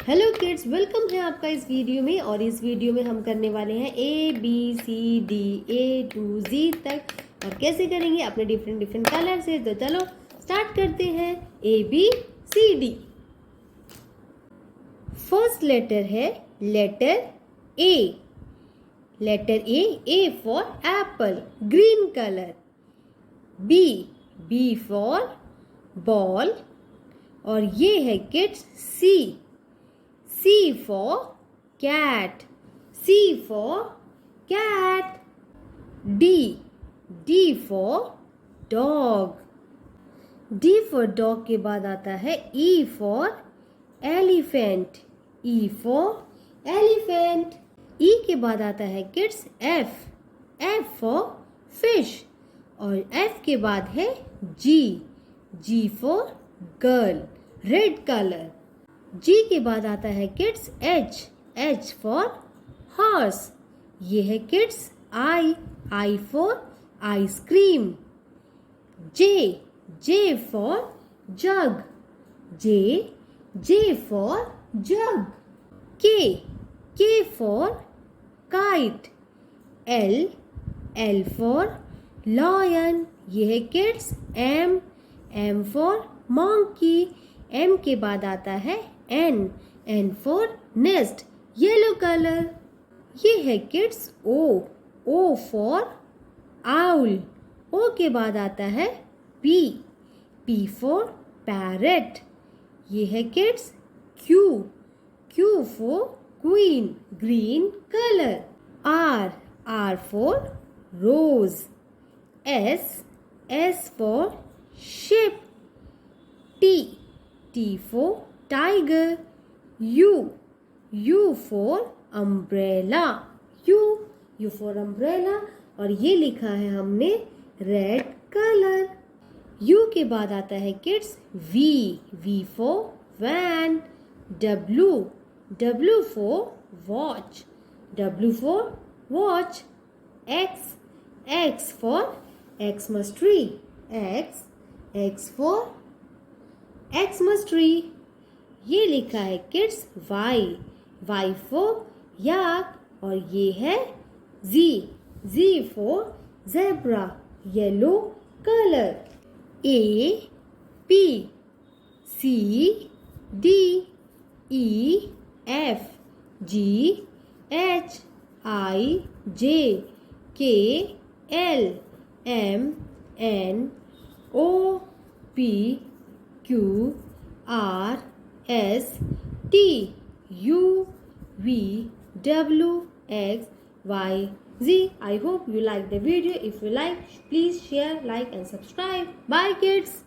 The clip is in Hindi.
हेलो किड्स, वेलकम है आपका इस वीडियो में। और इस वीडियो में हम करने वाले हैं ABCD A to Z तक। और कैसे करेंगे अपने डिफरेंट कलर से। तो चलो स्टार्ट करते हैं। ABCD। फर्स्ट लेटर है letter A। Letter A for apple, green colour. B for ball. और ये है kids C for cat. C for cat. D for dog. D for dog के बाद आता है E for elephant. E for elephant. E के बाद आता है किड्स F for fish. और F के बाद है G for girl, red colour. G के बाद आता है किड्स H फॉर हॉर्स। ये है kids I for ice cream. J for jug. J for jug. K for kite. L for lion. ये है kids M for monkey। M के बाद आता है N for nest, yellow colour. ये है kids O for owl. O के बाद आता है P फॉर पैरेट। ये है kids Q for queen, green colour. R for rose. S for ship. T for tiger. U for umbrella. U for umbrella। और ये लिखा है हमने रेड कलर। U के बाद आता है kids V for van। W for watch। W for watch। X for Xmas tree। X for Xmas tree। ये लिखा है किड्स Y फॉर याक। और ये है Z for zebra, yellow colour. A P C D E F G H I J K L M N O P Q R S T U V W X Y Z। I hope you like the video. If you like, please share, like and subscribe. Bye kids.